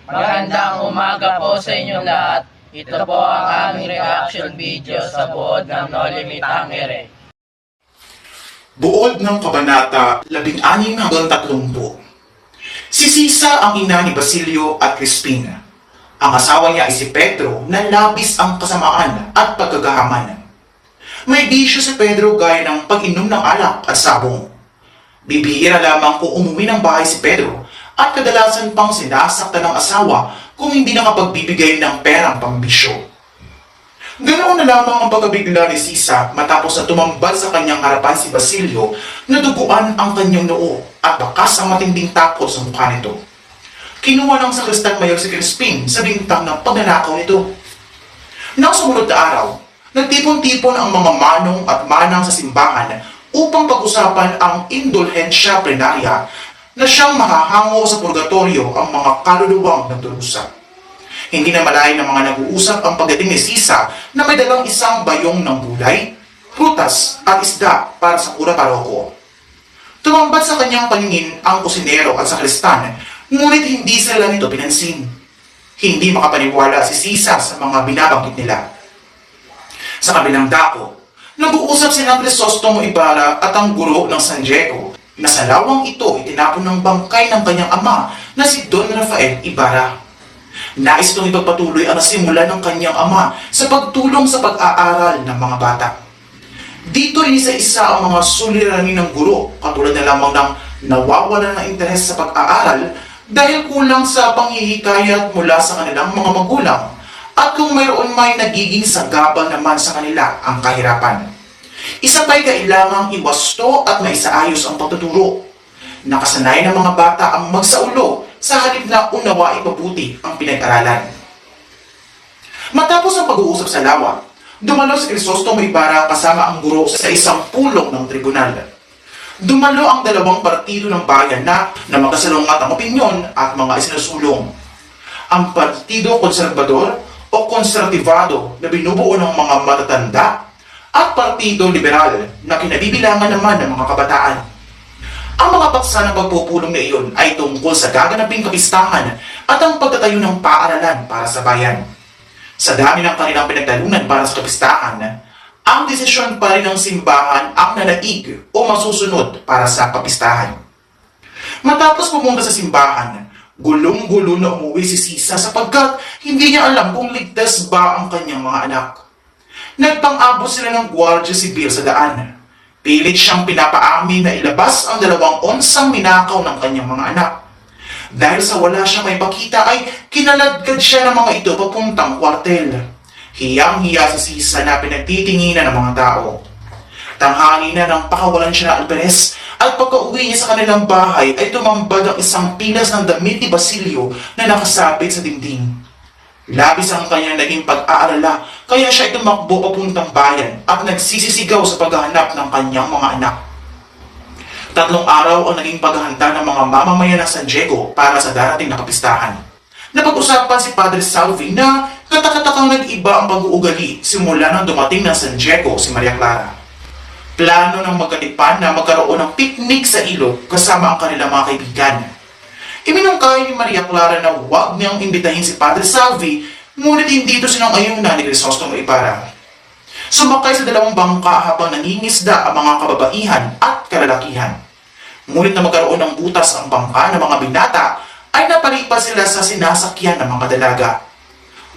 Magandang umaga po sa inyong lahat. Ito po ang aming reaction video sa buod ng Noli Me Tangere. Buod ng Kabanata 16 hanggang 30. Si Sisa ang ina ni Basilio at Crispina. Ang asawa niya ay si Pedro na labis ang kasamaan at pagkagahaman. May bisyo si Pedro gaya ng pag-inom ng alak at sabong. Bibihira lamang kung umuwi ng bahay si Pedro at kadalasan pang sinasaktan ng asawa kung hindi nakapagbibigay ng perang pambisyo. Ganoon na lamang ang pagkabigla ni Sisa matapos na tumambad sa kanyang harapan si Basilio na duguan ang kanyang noo at bakas ang matinding takot sa mukha nito. Kinuha ng sakristan mayor si Crispin sa bintang ng pagnanakaw nito. Nang sumunod na araw, nagtipon-tipon ang mga manong at manang sa simbahan upang pag-usapan ang indulhensya plenaria na siyang mahahango sa purgatorio ang mga kaluluwang nagdurusa. Hindi na malayo ng mga nag-uusap ang pagdating ni Sisa na may dalang isang bayong ng gulay, prutas at isda para sa kura paroko. Tumambad sa kanyang paningin ang kusinero at sakristan, ngunit hindi sila nito pinansin. Hindi makapaniwala si Sisa sa mga binabanggit nila. Sa kabilang dako, nag-uusap si Crisostomo Ibarra at ang guro ng San Diego na sa lawang ito itinapon ng bangkay ng kanyang ama na si Don Rafael Ibarra. Nais itong ipagpatuloy ang nasimula ng kanyang ama sa pagtulong sa pag-aaral ng mga bata. Dito inisa-isa ang mga suliranin ng guro, katulad na lamang ng nawawala ng interes sa pag-aaral dahil kulang sa panghihikayat mula sa kanilang mga magulang at kung mayroon may nagiging sagabal naman sa kanila ang kahirapan. Isa pa'y kailangang iwasto at maisaayos ang pagtuturo. Nakasanay ng mga bata ang magsaulo sa halip na unawaing mabuti ang pinag-aralan. Matapos ang pag-uusap sa lawa, dumalo si Crisostomo Ibarra kasama ang guro sa isang pulong ng tribunal. Dumalo ang dalawang partido ng bayan na magkasalungat ang opinyon at mga isinusulong. Ang Partido Konserbador o Konservativado na binubuo ng mga matatanda at Partido Liberal na kinabibilangan naman ng mga kabataan. Ang mga paksa ng pagpupulong na iyon ay tungkol sa gaganaping kapistahan at ang pagtatayo ng paaralan para sa bayan. Sa dami ng kanilang pinagtalunan para sa kapistahan, ang desisyon pa rin ng simbahan ang nanaig o masusunod para sa kapistahan. Matapos pumunta sa simbahan, gulong-gulo na umuwi si Sisa sapagkat hindi niya alam kung ligtas ba ang kanyang mga anak. Nagpang-abot sila ng Guardia Civil sa daan. Pilit siyang pinapaamin na ilabas ang 2 onsang minakaw ng kanyang mga anak. Dahil sa wala siyang may pakita ay kinaladkad siya ng mga ito papuntang kwartel. Hiyang-hiya si Sisa na pinagtitinginan ng mga tao. Tanghali na nang pakawalan siya ng alperes at pagka-uwi niya sa kanilang bahay ay tumambad ang isang pilas ng damit ni Basilio na nakasabit sa dingding. Labis ang kanyang naging pag-aalala kaya siya ay tumakbo papuntang bayan at nagsisisigaw sa paghahanap ng kanyang mga anak. 3 araw ang naging paghahanda ng mga mamamayan ng San Diego para sa darating na kapistahan. Napag-usapan si Padre Salvi na katakatakang nag-iba ang pag-uugali simula nang dumating ng San Diego si Maria Clara. Plano ng magkatipan na magkaroon ng picnic sa ilog kasama ang kanilang mga kaibigan. Iminungkahi ni Maria Clara na huwag niyang imbitahin si Padre Salvi, ngunit hindi ito sinang-ayunan ni Crisostomo Ibarra. Sumakay sa 2 bangka habang nangingisda ang mga kababaihan at kalalakihan. Ngunit na magkaroon ng butas ang bangka ng mga binata, ay napalipas sila sa sinasakyan ng mga dalaga.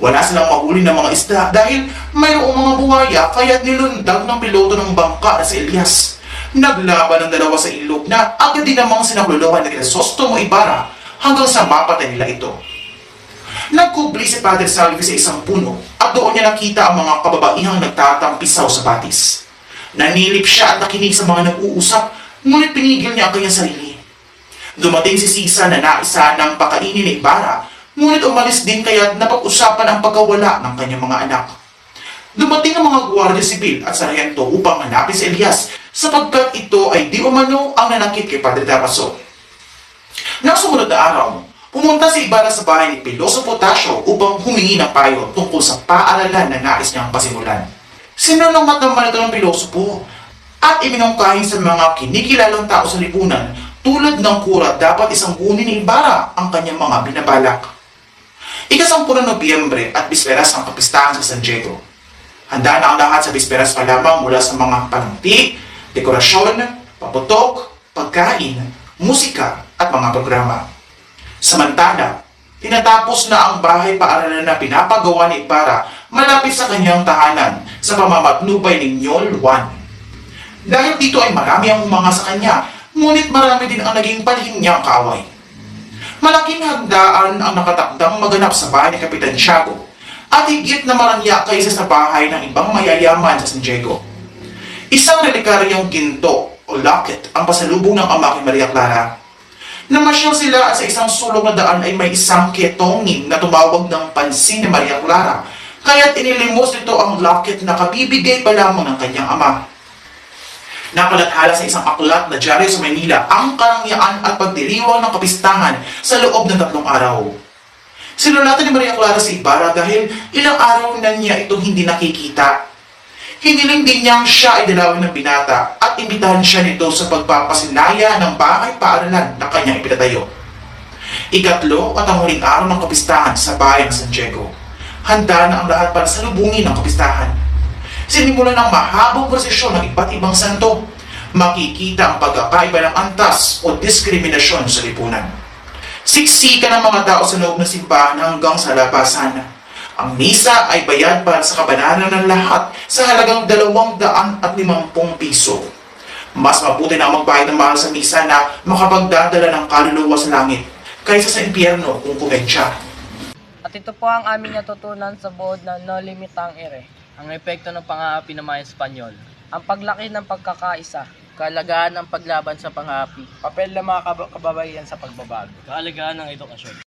Wala silang mahuli ng mga isda dahil mayroong mga buhaya kaya't nilundag ng piloto ng bangka na si Elias. Naglaban ng 2 sa ilog na agad din namang sinakluluhan ni Crisostomo Ibarra hanggang sa mapatay nila ito. Nagkubli si Padre Salvi sa isang puno at doon niya nakita ang mga kababaihang nagtatampisaw sa batis. Nanilip siya at nakinig sa mga nag-uusap, ngunit pinigil niya ang kanyang sarili. Dumating si Sisa na naisa ng pakainin ni Ibarra, ngunit umalis din kaya't napag-usapan ang pagkawala ng kanyang mga anak. Dumating ang mga Guardia Civil at Sargento upang hanapin si Elias sapagkat ito ay di umano ang nanakit kay Padre Damaso. Nang sumunod na araw, pumunta si Ibarra sa bahay ni Piloso Potasio upang humingi ng payo tungkol sa paaralan na nais niyang pasimulan. Sinunungat naman ito ng Pilosopo at iminungkahi sa mga kinikilalang tao sa lipunan tulad ng kura dapat isang kunin ni Ibarra ang kanyang mga binabalak. Ika-10 ng Nobyembre at bisperas ng kapistahan sa San Diego. Handa na ang lahat sa bisperas pa lamang mula sa mga panangti, dekorasyon, paputok, pagkain, musika at mga programa. Samantala, tinatapos na ang bahay-paaralan na pinapagawa ni Ibarra malapit sa kanyang tahanan sa pamamatnubay ni Ñol Juan. Dahil dito ay marami ang humanga sa kanya, ngunit marami din ang naging palihim niyang kaaway. Malaking handaan ang nakatakdang maganap sa bahay ni Kapitan Tiago at higit na marangya kaysa sa bahay ng ibang mayayaman sa San Diego. Isang relikaryong ginto o locket ang pasalubong ng ama kay Maria Clara. Namasyal sila at sa isang sulok na daan ay may isang ketongin na tumawag ng pansin ni Maria Clara, kaya't inilimos nito ang locket na kabibigay pa lamang ng kanyang ama. Nakalathala sa isang aklat na dyaryo sa Maynila ang karangyaan at pagdiriwang ng kapistahan sa loob ng 3 araw. Sinulatan ni Maria Clara si Ibarra dahil ilang araw na niya itong hindi nakikita. Hiniling din niyang siya ay dalawin ng binata at imbitahan siya nito sa pagpapasinaya ng bahay-paaralan na kanyang ipinatayo. Ikatlo at ang huling araw ng kapistahan sa bayan ng San Diego. Handa na ang lahat para salubungin ng kapistahan. Sinimulan ng mahabang prosesyon ng iba't ibang santo. Makikita ang pagkakaiba ng antas o diskriminasyon sa lipunan. Siksikan ng mga tao sa loob ng simbahan hanggang sa labasan. Ang misa ay bayad para sa kabanalan ng lahat sa halagang 250 piso. Mas mabuti na magbayad ng mahal sa misa na makapagdadala ng kaluluwa sa langit kaysa sa impyerno kung kumensya. At ito po ang aming natutunan sa buod ng No Limit ang Ere. Ang epekto ng pang-aapi ng mga Espanyol. Ang paglaki ng pagkakaisa. Kahalagahan ng paglaban sa pang-aapi. Papel ng mga kababayan sa pagbabago. Kahalagahan ng edukasyon.